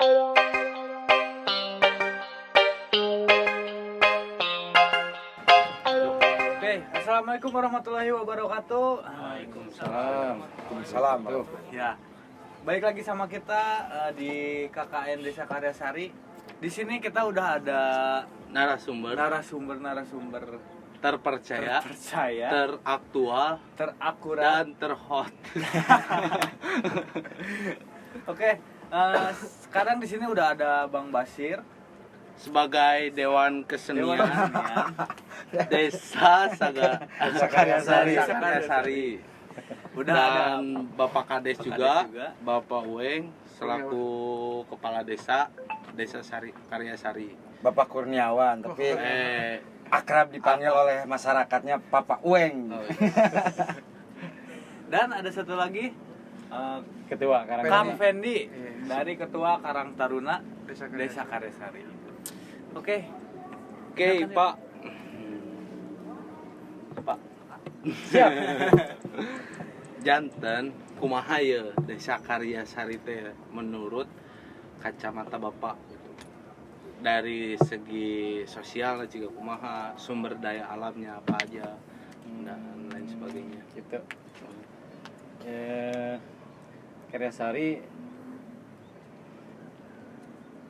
Oke, assalamualaikum warahmatullahi wabarakatuh. Waalaikumsalam. Waalaikumsalam. Ya, balik lagi sama kita di KKN Desa Karyasari. Di sini kita udah ada Narasumber terpercaya, teraktual, terakurat. dan terhot. Oke, sekarang di sini udah ada Bang Basir Sebagai Dewan Kesenian Desa Karyasari. Udah Dan Bapak Kades juga, Kades juga. Bapak Ueng selaku Kepala Desa Karyasari. Bapak Kurniawan, tapi akrab dipanggil oleh masyarakatnya Papa Ueng. Dan ada satu lagi Ketua Kang Fendi dari Ketua Karang Taruna Desa Karyasari. Oke, Oke, Pak. siap. Janten kumaha ye Desa Karyasari teh menurut kacamata Bapak dari segi sosial juga kumaha, sumber daya alamnya apa aja dan lain sebagainya gitu. Karyasari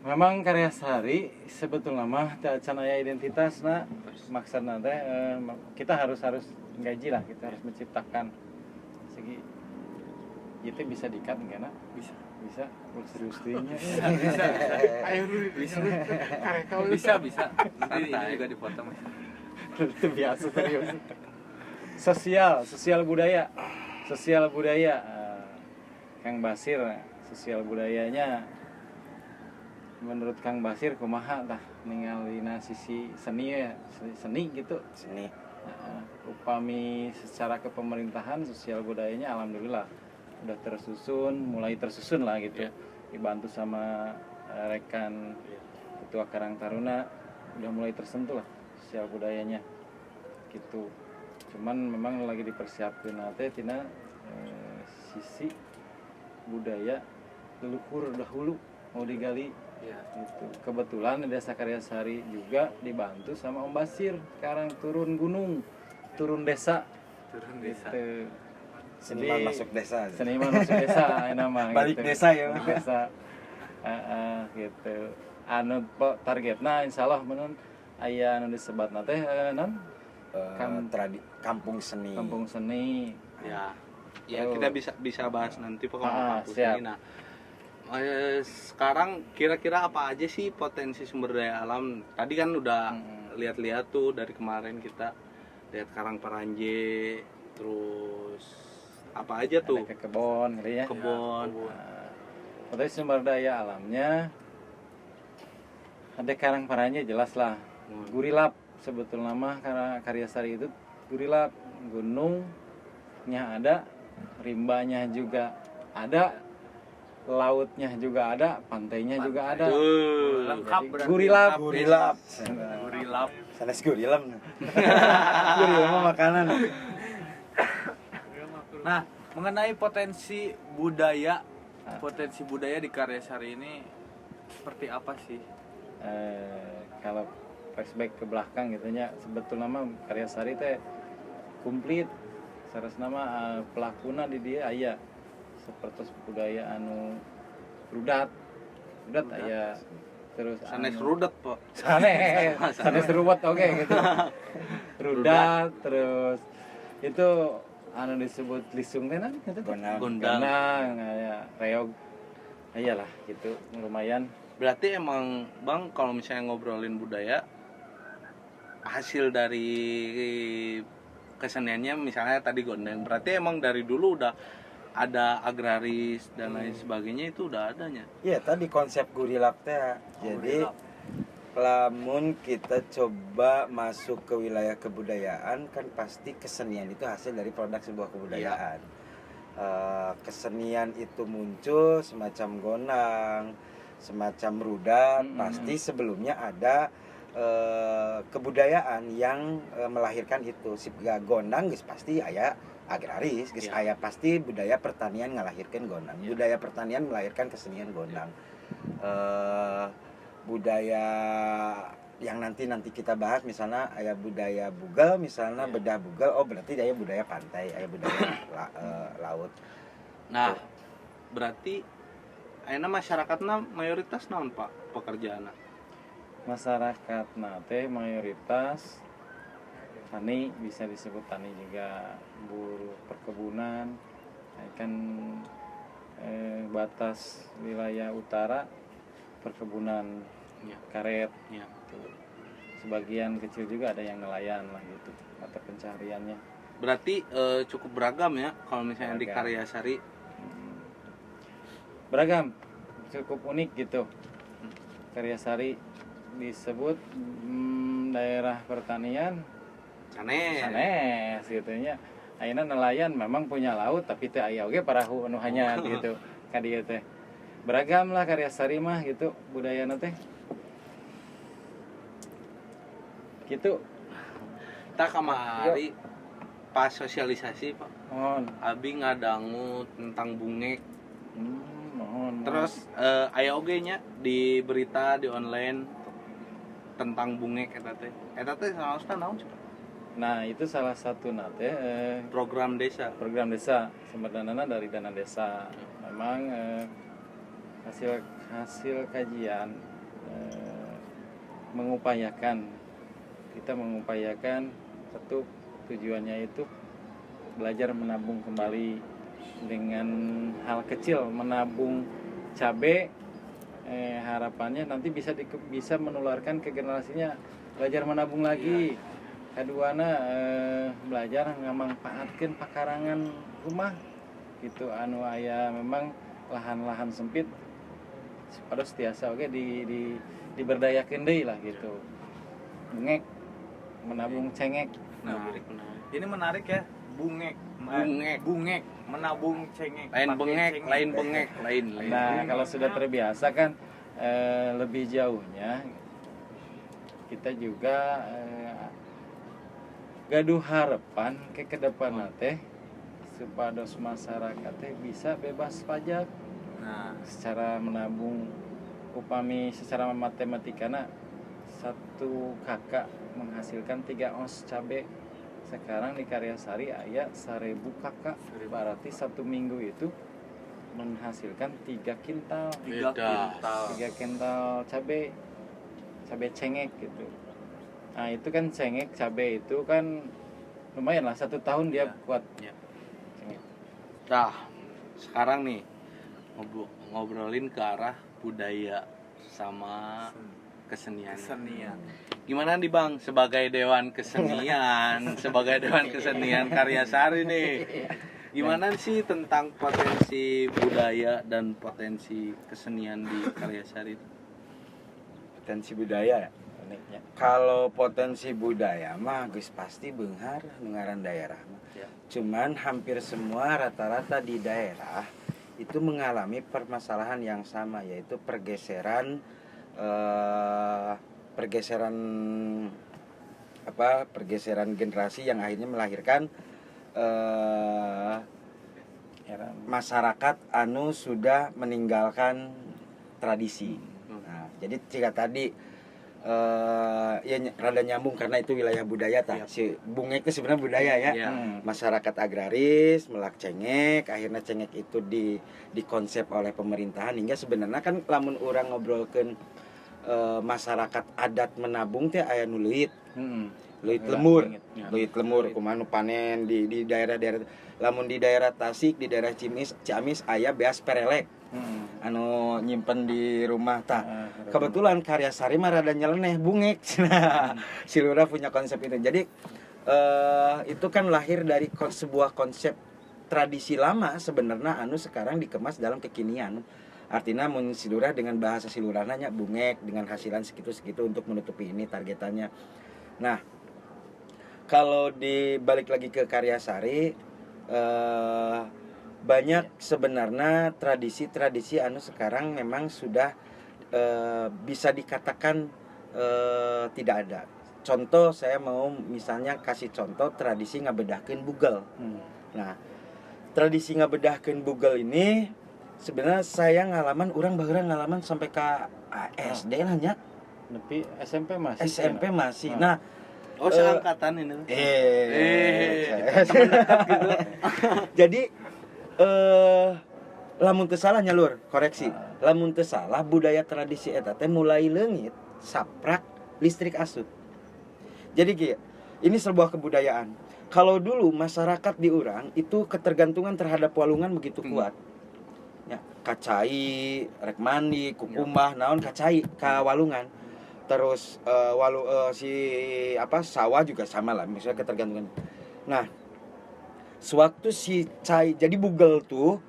memang Karyasari sebetulnya mah teu can aya identitasna, maksudna teh kita harus gaji lah, kita harus menciptakan segi itu bisa dikat enggak nak? Bisa serius dirinya. Bisa. Nanti ini juga dipotong. Itu biasa serius. Sosial budaya. Kang Basir, sosial budayanya menurut Kang Basir kumaha tah ningalina sisi seni ya, seni gitu. Sini. Upami secara kepemerintahan sosial budayanya alhamdulillah udah mulai tersusun lah gitu. Dibantu sama rekan Ketua Karang Taruna udah mulai tersentuh lah sosial budayanya gitu. Cuman memang lagi dipersiapkan nanti tina sisi budaya leluhur dahulu mau digali gitu. Kebetulan di Desa Karyasari juga dibantu sama Om Basir sekarang turun gunung, turun desa gitu. Seniman masuk desa. Nama Balik gitu. desa ya. Balik desa. Gitu. Anu targetna insyaallah menon aya anu disebatna teh non Kampung seni. kampung seni. ya. Kita bisa bahas nanti pokoknya kampus siap. ini. Nah, sekarang kira-kira apa aja sih potensi sumber daya alam? Tadi kan udah lihat-lihat tuh dari kemarin kita lihat Karang Paranje, terus apa aja tuh? Ada ke kebon gitu ya. Kebon. Potensi sumber daya alamnya ada Karang Paranje jelas lah. Gurilap sebetulnya mah karena Karyasari itu gurilap, gunungnya ada, rimbanya juga ada, lautnya juga ada, pantainya juga ada. Lengkap Jadi, berarti. gurilap. Gurilap. Sanes gurilam. Gurilam mah makanan. Nah, mengenai potensi budaya di Karyasari ini seperti apa sih? Kalau flashback ke belakang gitu nya sebetulnya mah Karyasari teh komplit sarasna mah pelakuna di dia aya seperti budaya anu rudat aya terus Sanes rudet, Pak. sanes ruwet oke gitu rudat terus itu anu disebut lisung teh nan gitu Gondang. aya reog ayalah gitu lumayan. Berarti emang Bang kalau misalnya ngobrolin budaya, hasil dari keseniannya misalnya tadi gondeng, berarti emang dari dulu udah ada agraris dan lain sebagainya, itu udah adanya. Iya, tadi konsep gurilap teh. Jadi lamun kita coba masuk ke wilayah kebudayaan, kan pasti kesenian itu hasil dari produk sebuah kebudayaan. Kesenian itu muncul semacam gondang, semacam rudat, pasti sebelumnya ada kebudayaan yang melahirkan itu. Siga gondang geus pasti aya agraris, geus aya pasti budaya pertanian ngalahirkeun gondang. Budaya pertanian melahirkan kesenian gondang. budaya yang nanti kita bahas, misalnya aya budaya Bugal, misalnya bedah Bugal, oh berarti aya budaya pantai, aya budaya laut. Nah, berarti ayeuna masyarakatna mayoritas naon Pak pekerjaanna? Masyarakat teh mayoritas tani, bisa disebut tani juga, buruh perkebunan, kan batas wilayah utara perkebunan karet Ya. sebagian kecil juga ada yang nelayan lah gitu mata pencahariannya. Berarti cukup beragam ya kalau misalnya di Beragam. Karyasari. Beragam, cukup unik gitu. Karyasari disebut daerah pertanian sanes gitu nya. Ayeuna nelayan memang punya laut tapi teu aya oge parahu anu hanyar gitu ka dieu teh. Beragam lah Karyasari mah gitu budayana teh. Gitu. Tak kamari pas sosialisasi Pak, Mohon. abi ngadangu tentang bungek. Mohon. Terus aya oge nya di berita di online tentang bungek eta teh saosna naon coba? Nah, itu salah satu nate Program desa. program desa, sumber dananya dari dana desa. Memang hasil kajian kita mengupayakan satu tujuannya itu belajar menabung kembali dengan hal kecil, menabung cabai, harapannya nanti bisa menularkan ke generasinya, belajar menabung lagi. Kaduana belajar ngamanfaatkeun pakarangan rumah gitu anu aya memang lahan-lahan sempit pada tiasa oke diberdayakeun deui lah gitu. Bungek menabung cengek. Nah, ini menarik ya, bungek menabung cengek, Lain pakai bengek, cengek. lain bengek, lain. Nah, kalau sudah terbiasa kan lebih jauhnya kita juga gaduh harapan ke depan teh supados masyarakat teh bisa bebas pajak. Nah, Secara menabung upami secara matematikana satu kakak menghasilkan 3 ons cabe, sekarang di Karyasari aya 1000 kakak, berarti 1 minggu itu menghasilkan 3 kintal 3 kintal cabe cengek gitu. Nah itu kan cengek cabe itu kan lumayan lah 1 tahun dia kuat. Cengek. Nah, sekarang nih ngobrolin ke arah budaya sama kesenian. Gimana nih Bang sebagai dewan kesenian, Karyasari nih? Gimana sih tentang potensi budaya dan potensi kesenian di Karyasari? Potensi budaya ya. Uniknya. Kalau potensi budaya mah geus pasti beunghar nu ngaran daerah mah. Ya. Cuman hampir semua rata-rata di daerah itu mengalami permasalahan yang sama, yaitu pergeseran generasi yang akhirnya melahirkan masyarakat anu sudah meninggalkan tradisi. Nah, jadi jika tadi ya rada nyambung karena itu wilayah budaya tah. Si bungek itu sebenarnya budaya ya. Ya. Masyarakat agraris melak cengek, akhirnya cengek itu dikonsep oleh pemerintahan, hingga sebenarnya kan lamun urang ngobrolkeun masyarakat adat menabung teh aya nu leuit. Leuit lemur, kumaha nu panen di daerah-daerah. Lamun di daerah Tasik, di daerah Ciamis aya beas perelek. Anu nyimpen di rumah tah. Kebetulan Karyasari mah rada nyeleneh bungek. Si Lurah punya konsep itu. Jadi itu kan lahir dari sebuah konsep tradisi lama sebenarnya anu sekarang dikemas dalam kekinian. Artinya mun si Lurah dengan bahasa si Lurah nanya bungek dengan hasilan segitu-segitu untuk menutupi ini targetannya. Nah, kalau dibalik lagi ke Karyasari, banyak sebenarnya tradisi-tradisi anu sekarang memang sudah bisa dikatakan tidak ada. Contoh, saya mau misalnya kasih contoh tradisi ngabedahkeun bugel. Nah, tradisi ngabedahkeun bugel ini sebenarnya saya ngalaman orang baheula ngalaman sampai ke SD lah nya. Tapi SMP masih. SMP masih. Nah. Nah, Oh, seangkatan ini. jadi lamun teu salah nya Lur, koreksi. Lamun teu salah budaya tradisi eta teh mulai leungit saprak listrik asup. Jadi kieu, ini sebuah kebudayaan. Kalau dulu masyarakat di urang itu ketergantungan terhadap walungan begitu kuat. Ya, kacai, rek mandi, kukumbah, naon kacai ka walungan. Terus sawah juga sama lah, misalnya ketergantungan. Nah, sewaktu si cai jadi bugel tuh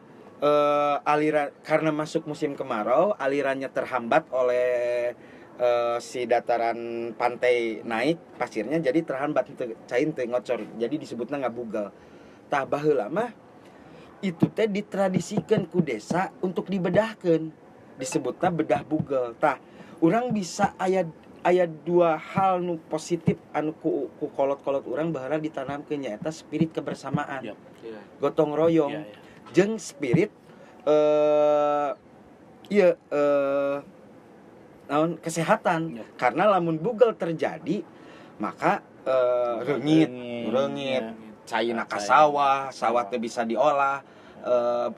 aliran karena masuk musim kemarau, alirannya terhambat oleh si dataran pantai naik pasirnya, jadi terhambat cai teu ngocor, jadi disebutnya ngabugel. Tah baheula mah itu teh ditradisikeun ku desa untuk dibedahkeun, disebutnya bedah bugel. Tah urang bisa aya dua hal nu positif anu ku kolot-kolot urang baheula ditanamkeun nyaeta spirit kebersamaan. Gotong royong jeung spirit kesehatan. Karena lamun bugel terjadi maka reungit caina ka sawah teh bisa diolah.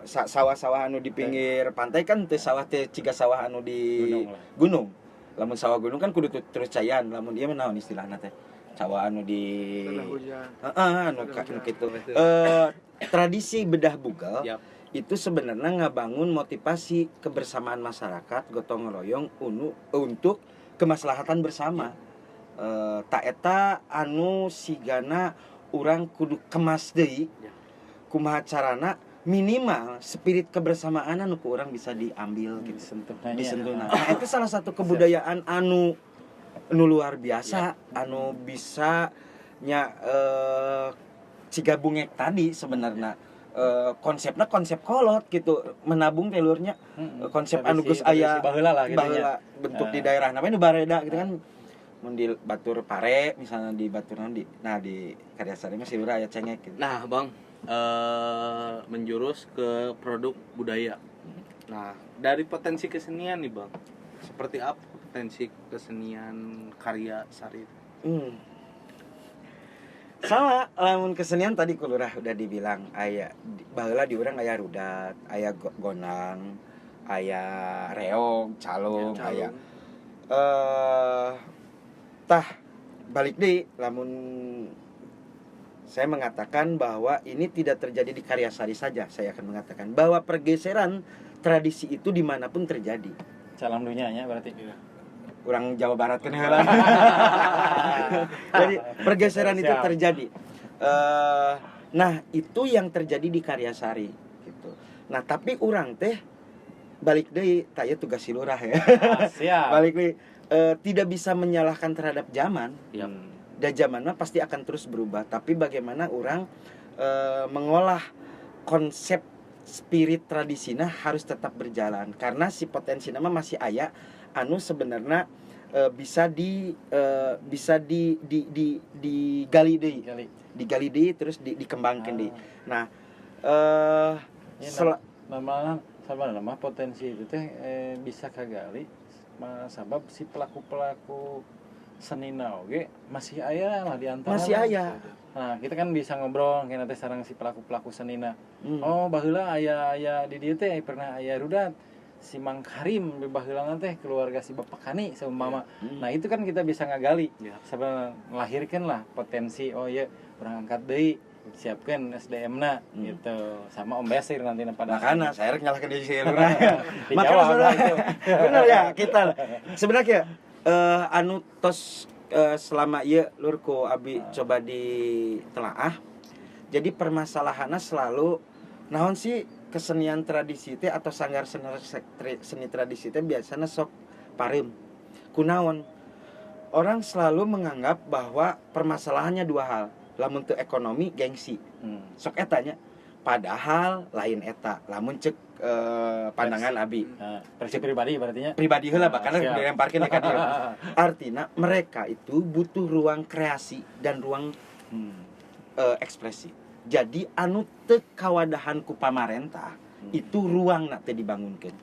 Sawah-sawah anu di pinggir pantai kan teu sawah teh ciga sawah anu di gunung. Lamun sawah gunung kan kudu terus cayan, lamun ieu mah naon istilahna teh? Sawah anu di anu kitu. Tradisi bedah bugel itu sebenarnya ngabangun motivasi kebersamaan masyarakat gotong royong untuk kemaslahatan bersama. Tak eta anu sigana urang kudu kemas deui kumaha carana minimal spirit kebersamaan anu ku urang bisa diambil gitu, disentuhna. Nah, itu salah satu kebudayaan anu luar biasa, anu bisa nya cigabungek tadi sebenarnya. Konsepnya konsep kolot gitu, menabung teh lurnya. Konsep anu geus aya baheula bentuk di daerah namanya nu bareda gitu kan. Mun di batur pare misalnya di batur di Karyasari mah silura aya cengek gitu. Nah, Bang, menjurus ke produk budaya. Nah, dari potensi kesenian nih Bang, seperti apa potensi kesenian karya sari? Sama lamun kesenian tadi kulurah udah dibilang aya baheula di urang aya rudat, aya gondang, aya reog, calung, aya tah balik deui lamun saya mengatakan bahwa ini tidak terjadi di Karyasari saja. Saya akan mengatakan bahwa pergeseran tradisi itu dimanapun terjadi. Salam dunianya berarti. Kurang Jawa Barat kan heula. Jadi pergeseran itu terjadi. Nah itu yang terjadi di Karyasari gitu. Nah tapi urang teh balik deui taya tugas silurah ya. Siap. Balik deui tidak bisa menyalahkan terhadap zaman. Dan zamannya pasti akan terus berubah, tapi bagaimana orang mengolah konsep spirit tradisinya harus tetap berjalan karena si potensi nama masih aya anu sebenarnya bisa digali deui terus dikembangkan deui. Nah nama potensi itu teh bisa kagali sabab si pelaku senina oge masih aya lah di antara. Masih aya. Nah, kita kan bisa ngobrol kena teh sareng si pelaku senina. Oh, baheula aya di dieu teh pernah aya rudat si Mang Karim di baheula teh keluarga si Bapak Kani seumpama. Nah, itu kan kita bisa ngagali. Sebenarnya melahirkan lah potensi oh ya urang angkat deui siapkan SDM-na gitu sama Om Besir nanti pada makanya saya rek nyalahkeun di silurah. Makanya benar ya kita sebenarnya anu tos selama ieu lur ku abi coba ditelaah. Jadi permasalahannya selalu naon sih kesenian tradisi teh atau sanggar seni tradisi teh biasanya sok pareum. Kunaon? Orang selalu menganggap bahwa permasalahannya dua hal. Lamun teu ekonomi gengsi. Sok eta nya. Padahal lain eta. Lamun cek pandangan abi. Versi pribadi berarti nya. Pribadi heula bakal dilemparkeun ka dieu. Artina mereka itu butuh ruang kreasi dan ruang ekspresi. Jadi anu teu kawadahan ku pamarentah itu ruang nak teh dibangunkeun.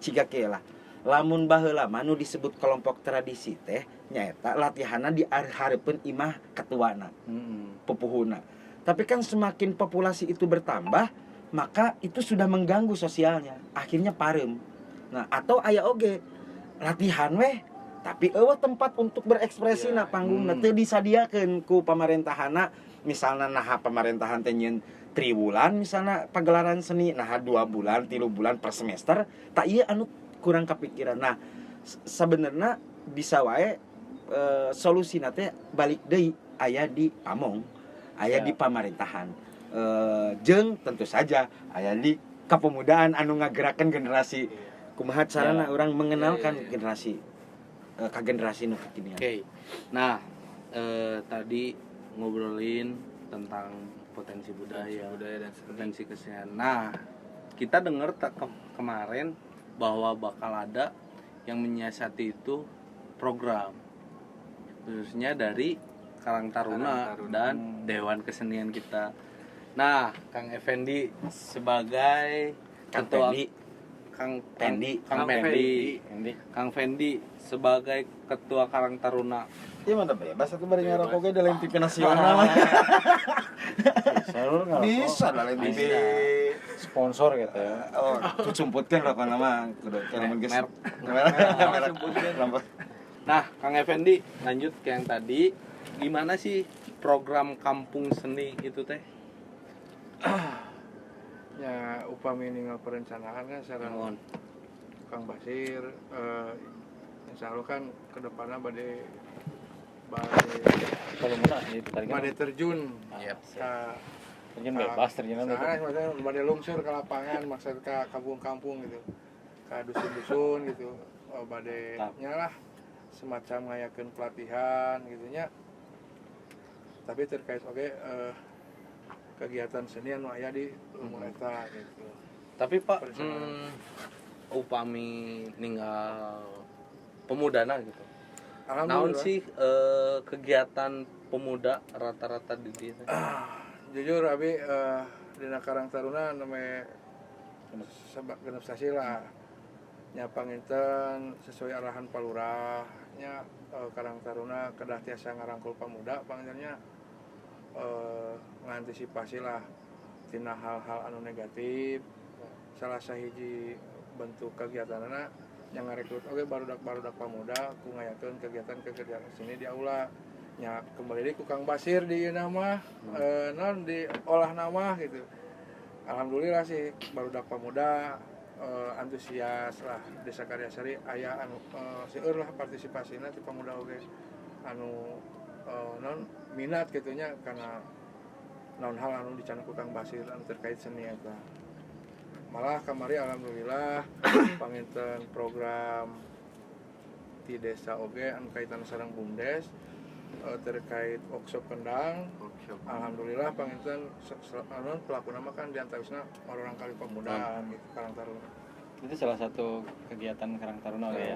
Ciga kieu lah. Lamun baheula mah nu disebut kelompok tradisi teh nyaeta latihanna di hareupeun imah ketuana, pupuhuna. Tapi kan semakin populasi itu bertambah, maka itu sudah mengganggu sosialnya. Akhirnya parem. Nah, atau aya oge latihan weh tapi eueuh tempat untuk berekspresi na panggungna teu disadiakeun ku pamarentahana. Misalna naha pemerintahan teh nyieun 3 bulan misalna pagelaran seni, naha 2 bulan 3 bulan per semester, tak ieu anu kurang kepikiran. Nah, sebenarnya bisa wae solusina teh balik deui aya di pamong, aya di pemerintahan. Jeung tentu saja aya di kepemudaan anu ngagerakeun generasi. Kumaha carana orang mengenalkan generasi ke generasi nu kekinian. Oke. Nah, tadi ngobrolin tentang potensi budaya dan potensi kesenian. Nah, kita dengar kemarin bahwa bakal ada yang menyiasati itu program khususnya dari Karang Taruna dan Dewan Kesenian kita. Nah, Kang Effendi sebagai ketua Kang Fendi sebagai ketua Karang Taruna. Iya mana bebas aku bari ngarokok ge dalam TV nasional. Bisa lah lain TV sponsor gitu ya. Oh, tuh cumputkeun rokok nama kudu kalamun geus. Nah, Kang Effendi lanjut ke yang tadi. Gimana sih program kampung seni itu teh? Ya upami ninggal perencanaan kan sareng Kang Basir, insya Allah kan kedepannya badai Kalau mudah itu tadi kan terjun terjun bebas terjun maksudnya badai lungsur ke lapangan, maksud ke kampung-kampung gitu, ke dusun-dusun gitu, badai nyalah semacam ngayakeun pelatihan gitunya. Tapi terkait kegiatan seni anu aya di lumur eta gitu. Tapi Pak, upami ninggal pemudana gitu. Naon sih kegiatan pemuda rata-rata di dieu? Jujur abi dina Karang Taruna namanya genep sasi lah. Nya panginten sesuai arahan Palurah nya Karang Taruna kedah tiasa ngarangkul pemuda pangintennya mengantisipasi lah tina hal-hal anu negatif. Salah sahiji bentuk kegiatanna yang ngarekrut barudak pemuda ku ngayakeun kegiatan seni di aula nya kembali deui ku Kang Basir di ieu mah non di olah nama gitu. Alhamdulillah sih barudak pemuda antusias lah Desa Karyasari aya anu seueur lah partisipasina ti pemuda oge anu non minat gitunya karena naon hal anu dicanang ku Kang Basir anu terkait seni eta. Malah kamari alhamdulillah panginten program di desa oge anu kaitan sareng BUMDes terkait workshop kendang. Alhamdulillah panginten anu pelaku nama kan diantawisna orang kali pemuda gitu Karang Taruna. Itu salah satu kegiatan Karang Taruna ya.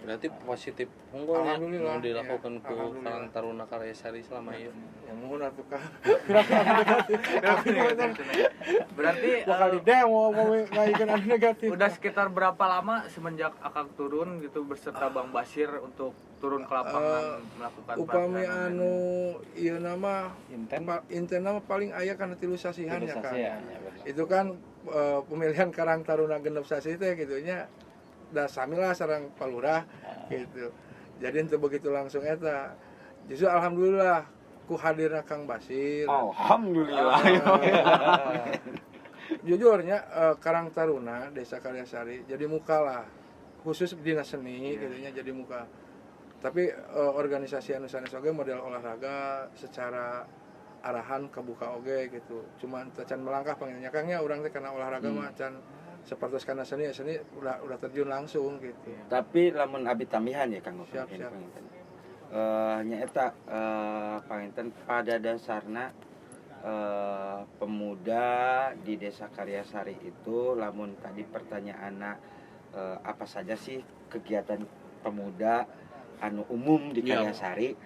Berarti positif unggul ya Alhamdulillah, mau dilakukan iya, ku alhamdulillah. Karang Taruna Karyasari selama ini. Yang mohon atuh ka. Berarti bakal ide mau ngayakeun anu negatif. udah sekitar berapa lama semenjak Akang turun gitu berserta Bang Basir untuk turun ke lapangan melakukan Upami pelatihan anu ieu nama Inten inten nama paling aya kana tilu sasihan ya kan. ya, Itu kan pemilihan Karang Taruna genep sasi teh gitu nya da samilah sareng Palurah gitu. Jadi itu begitu langsung eta. Justru alhamdulillah ku hadirna Kang Basir. Alhamdulillah. Jujurnya Karang Taruna Desa Karyasari jadi muka lah khusus dina seni gitunya jadi muka. Tapi organisasi anu sanes oge model olahraga secara arahan kebuka oge gitu. Cuman can melangkah panggilnya Kangnya urang teh kana olahraga mah can seperti karena seni udah terjun langsung gitu. Tapi lamun abi tambihan ya Kang. Siap. Nyaeta panginten pada dasarna pemuda di Desa Karyasari itu lamun tadi pertanyaanna apa saja sih kegiatan pemuda anu umum di Karyasari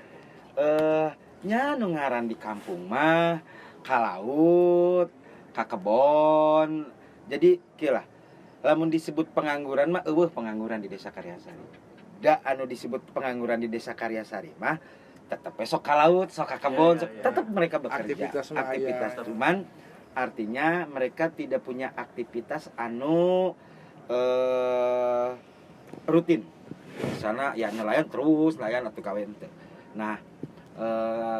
nya nu ngaran di kampung mah ka laut ka kebon Jadi kieu lah. Lamun disebut pengangguran mah eueuh pengangguran di Desa Karyasari. Da anu disebut pengangguran di Desa Karyasari mah tetap besok ka laut, sok ka kebon, tetap mereka bekerja. Aktivitas mah Aktivitas aya. cuman artinya mereka tidak punya aktivitas anu rutin. Di sana ya nelayan terus, nelayan atau kawin teh. Nah,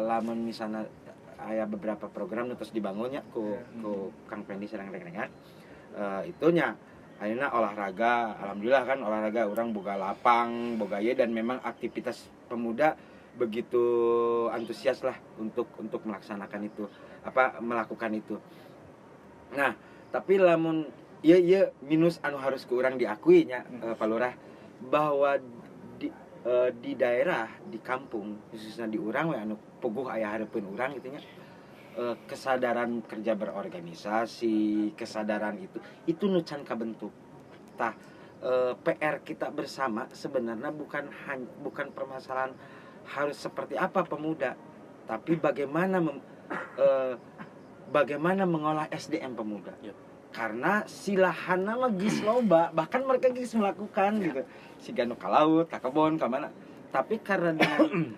lamun misalnya aya beberapa program terus dibangunnya ku Kang Pendi sedang dengar itunya ayeuna olahraga, alhamdulillah kan olahraga orang boga lapang, boga ye, dan memang aktivitas pemuda begitu antusias lah untuk melaksanakan itu, melakukan itu. Nah, tapi lamun ieu minus anu harus ke urang diakui nya Pak Lurah, bahwa di daerah, di kampung khususnya di urang we anu puguh aya hareupeun urang gitu nya, kesadaran kerja berorganisasi, kesadaran itu nu can kabentuk. Tah PR kita bersama sebenarnya bukan permasalahan harus seperti apa pemuda, tapi bagaimana bagaimana mengolah SDM pemuda. Yep. Karena silahana mah geus loba, bahkan mereka geus melakukan gitu. Siga nu ka laut, ka kebon, ka mana. Tapi karena dengan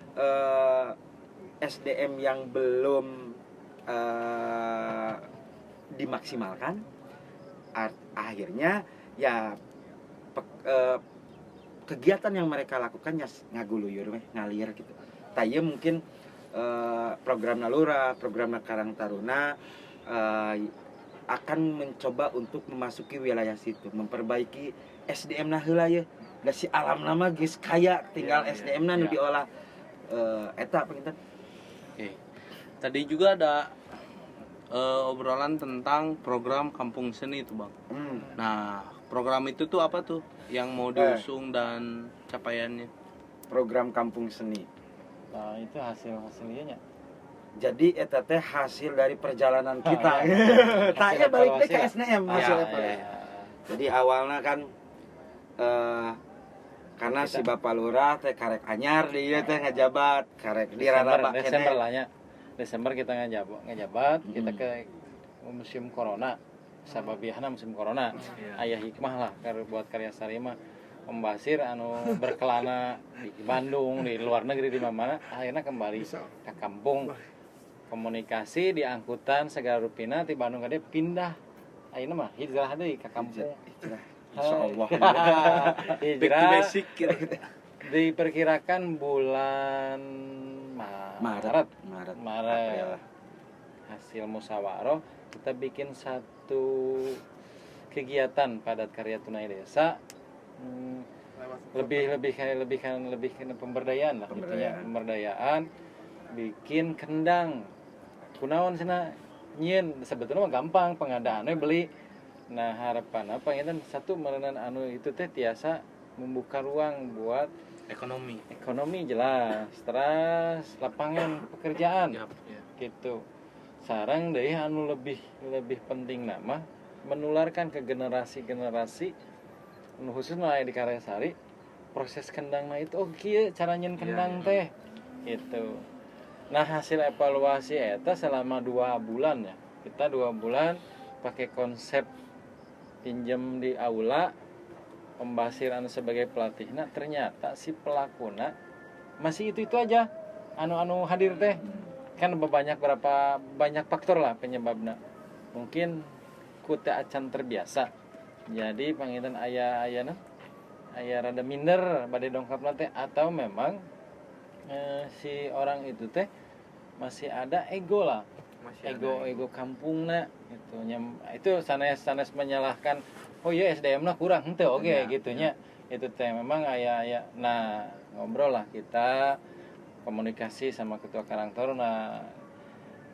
SDM yang belum dimaksimalkan, akhirnya ya kegiatan yang mereka lakukan ya ngaguluyur ngalir gitu. Taya mungkin program Nalura, program Karang Taruna akan mencoba untuk memasuki wilayah situ, memperbaiki SDM nah heula ye. Da si alam nama geus kaya, tinggal SDM na nu diolah eta penginten. Oke. Tadi juga ada obrolan tentang program Kampung Seni itu, Bang. Nah, program itu tuh apa tuh yang mau diusung dan capaiannya? Program Kampung Seni. Nah, itu hasilnya. Jadi eta teh hasil dari perjalanan kita. Tanya balik deh ke SNM hasil evaluasi. Jadi awalnya kan karena si Bapak Lurah teh karek anyar di ieu teh ngajabat, karek diraraba Desember keneh. lah nya. Desember kita ngajabat, kita ke musim corona. Sababihana musim corona. Aya hikmah lah buat Karyasari mah pembasir anu berkelana di Bandung, di luar negeri, di mana akhirnya kembali ke kampung, komunikasi di angkutan segala rupina di Bandung gede pindah akhirnya mah hijrah deui ke kampung. Insyaallah. Hijrah basic gitu. diperkirakan bulan Maret. April. Hasil musyawarah kita bikin satu kegiatan padat karya tunai desa, lebih ke pemberdayaan lah, pemberdayaan, bikin kendang. Kunaon cenah nyieun sebetulnya mah gampang pengadaannya beli. Nah harapan apa ya, satu merenan anu itu teh tiasa membuka ruang buat ekonomi jelas, terus lapangan pekerjaan gitu. Sarang deh anu lebih penting nama menularkan ke generasi khususnya di Karyasari proses kendang itu kieu cara nyen kendang teh gitu. Nah hasil evaluasi eta selama 2 bulan ya, kita 2 bulan pakai konsep pinjem di aula, pembasiran sebagai pelatihna, ternyata si pelakuna masih itu aja anu hadir teh. Kan banyak faktor lah penyebabnya. Mungkin ku teu acan terbiasa. Jadi pangitan aya rada minder bade dongkapna teh, atau memang si orang itu teh masih ada ego lah. Ego kampungna gitu. Itu sanes menyalahkan oh iya SDM-na kurang henteu oge gitunya. Itu teh memang aya. Nah, ngobrol lah kita, komunikasi sama ketua Karang Taruna,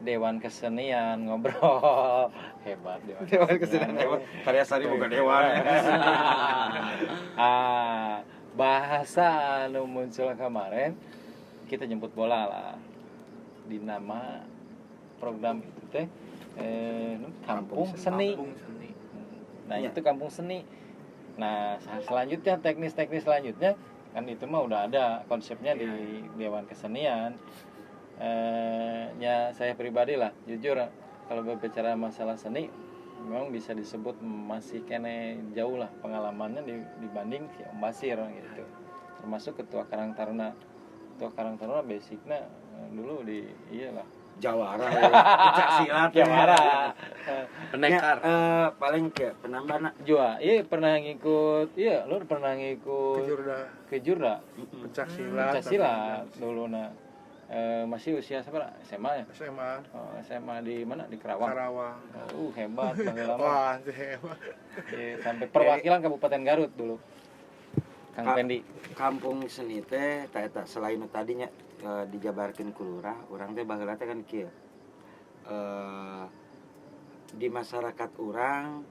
Dewan Kesenian, ngobrol hebat Dewan Kesenian hebat. Karyasari boga dewan. Bahasa anu muncul kemarin kita jemput bola lah di nama program itu teh Kampung Seni. Nah itu Kampung Seni. Nah selanjutnya teknis selanjutnya kan itu mah udah ada konsepnya di Dewan Kesenian. Ya saya pribadi lah jujur kalau berbicara masalah seni memang bisa disebut masih kene jauh lah pengalamannya dibanding si Om Basir gitu. Termasuk Ketua Karang Taruna. Ketua Karang Taruna basicnya dulu di iyalah Jawara ya. Pencak silat ya. Jawara. Pendekar. Paling kayak penambah Jua, iya pernah ngikut, iya lu pernah ngikut ke Jurda, pencak silat pencak silat dulu masih usia siapa? SMA ya? SMA Oh, SMA di mana? Di Kerawang. Karawang. Hebat, baheula mah. Wah, hebat. Sampai perwakilan Kabupaten Garut dulu. Kang Pendi. Kampung seni teh tak selain tadinya dijabarkan ku lurah, urang teh baheula teh kan kieu. Di masyarakat urang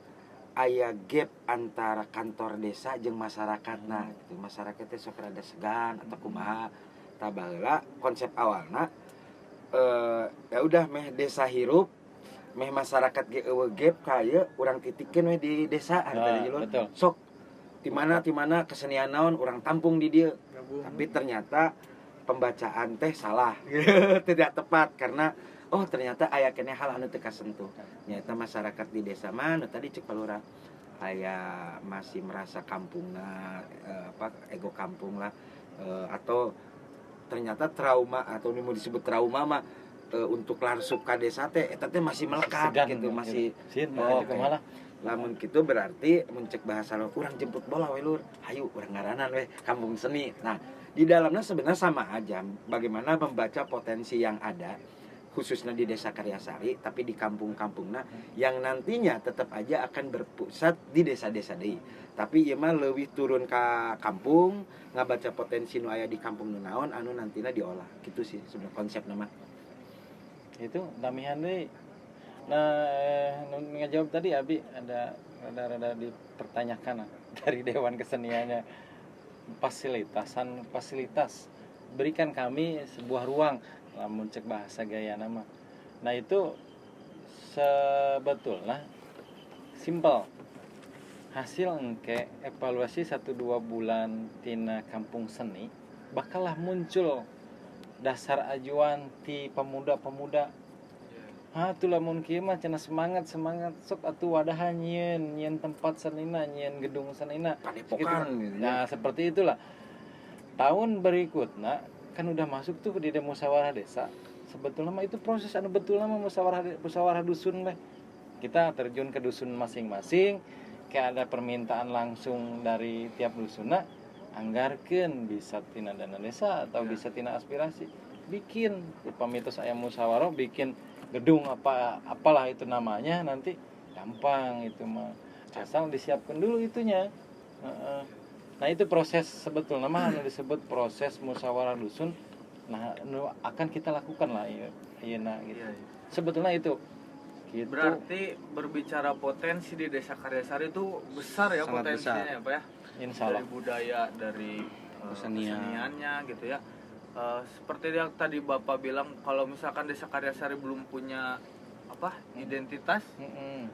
aya gap antara kantor desa jeung masyarakatna gitu. Masyarakat teh sok rada segan atau kumaha. Tah baheula konsep awalna ya udah meh desa hirup meh masyarakat ge eueuh gap kaya urang titikeun we di desa tadi lur. Betul. Sok di mana kesenian naon urang tampung di dieu. Gabung. Tapi ternyata pembacaan teh salah. Tidak tepat karena ternyata aya keneh hal anu teu kasentuh. Nyata masyarakat di desa mah tadi cek palura aya masih merasa kampungna ego kampung lah atau ternyata trauma atau ini mau disebut trauma mah untuk larsup ka desa teh eta teh masih melekat Segan, gitu masih itu malah lamun kitu berarti muncek bahasa lo urang jemput bola we lur hayu urang ngaranan we kampung seni. Nah di dalamnya sebenarnya sama aja bagaimana membaca potensi yang ada khususnya di desa Karyasari tapi di kampung-kampungna yang nantinya tetap aja akan berpusat di desa-desa deui. Tapi ieu mah leuwih turun ka kampung ngabaca potensi nu aya di kampung nu naon anu nantina diolah. Gitu sih sebenarnya konsep nama. itu damihan deui. Nah, ngejawab tadi Abi ada rada dipertanyakan dari Dewan Keseniannya fasilitas berikan kami sebuah ruang lamun cek bahasa gaya nama. Nah itu sebetulnya simple hasil engke evaluasi 1-2 bulan tina kampung seni bakallah muncul dasar ajuan ti pemuda-pemuda. Tuh lamun kieu mah cenah semangat sok atuh wadahan nyieun tempat senina, nyieun gedung senina. Padepokan gitu. Nah, seperti itulah. Tahun berikutnya kan udah masuk tuh di musyawarah desa. Sebetulnya mah itu proses anu betul mah musyawarah dusun mah. Kita terjun ke dusun masing-masing, kayak ada permintaan langsung dari tiap dusunna, anggarkeun bisa tina dana desa atau bisa tina aspirasi. Bikin pamitos aya musyawarah bikin gedung apalah itu namanya nanti gampang itu mah asal disiapkan dulu itunya. Nah itu proses sebetulnya mah disebut proses musyawarah dusun. Nah akan kita lakukan lah ayeuna gitu. Iya. Sebetulnya itu gitu. Berarti berbicara potensi di Desa Karyasari itu besar ya Sangat potensinya besar. ya Pak ya. Insyaallah. Dari budaya, dari Kesenian. keseniannya gitu ya. Seperti yang tadi Bapak bilang kalau misalkan Desa Karyasari belum punya identitas,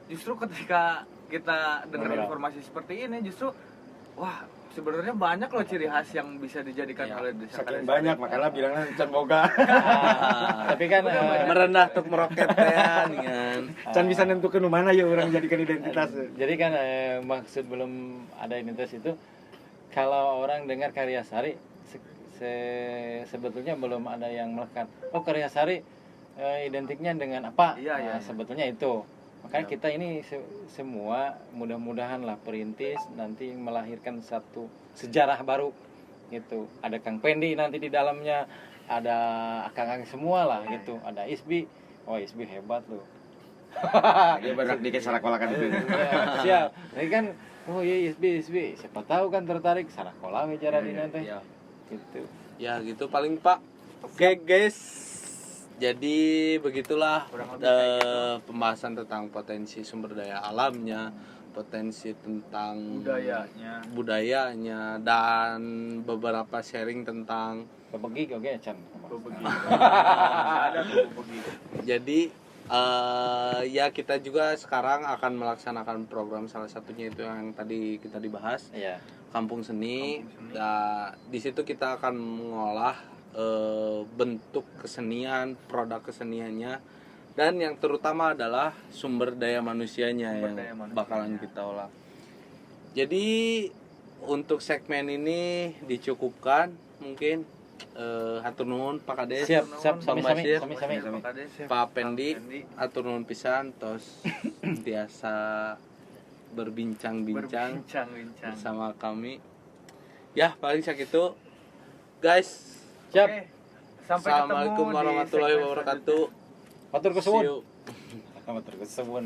justru ketika kita dengar Benar. informasi seperti ini justru wah sebenarnya banyak loh ciri khas yang bisa dijadikan Iya. oleh Desa Saking Karyasari. banyak makanya bilangnya can boga. Tapi kan Merendah tuk meroket teh kan. Can bisa nentukeun nu mana ya orang jadikan identitas. jadi kan maksud belum ada identitas itu kalau orang dengar Karyasari sebetulnya belum ada yang melekat. Oh Karyasari identiknya dengan apa? Iya. Sebetulnya itu. Makanya kita ini semua mudah-mudahan lah perintis nanti melahirkan satu sejarah baru gitu. Ada Kang Pendi nanti di dalamnya, ada akang-akang semua lah gitu. Ada Isbi. Oh Isbi hebat loh. Dia banyak dikit sarakolakan itu. Siap. Ini kan Isbi. Siapa tahu kan tertarik sarakola bicara di nanti. Ya. Gitu. Ya gitu paling Pak. Oke guys. Jadi begitulah Kurang lebih kayak gitu. pembahasan tentang potensi sumber daya alamnya, potensi tentang budayanya dan beberapa sharing tentang Bebegi oke Chan. Bebegi. Ada tuh bebegi. jadi ya kita juga sekarang akan melaksanakan program salah satunya itu yang tadi kita dibahas Iya. Kampung Seni. Kampung Seni. Di situ kita akan mengolah bentuk kesenian, produk keseniannya dan yang terutama adalah sumber daya manusianya Sumber yang daya manusianya. bakalan kita olah. Jadi untuk segmen ini dicukupkan mungkin. Hatur nuhun Pak Kades, Siap, siap, Bang sami-sami, Basir, sami-sami. Pak Kades, Pak Pendi, Pak Pendi. hatur nuhun pisan tos biasa berbincang-bincang Bincang-bincang. bersama kami. Ya, paling sakitu. Guys, Siap. Oke. Sampai ketemu Assalamualaikum di warahmatullahi segmen wabarakatuh. Matur See kesuwun. you. Matur kesuwun.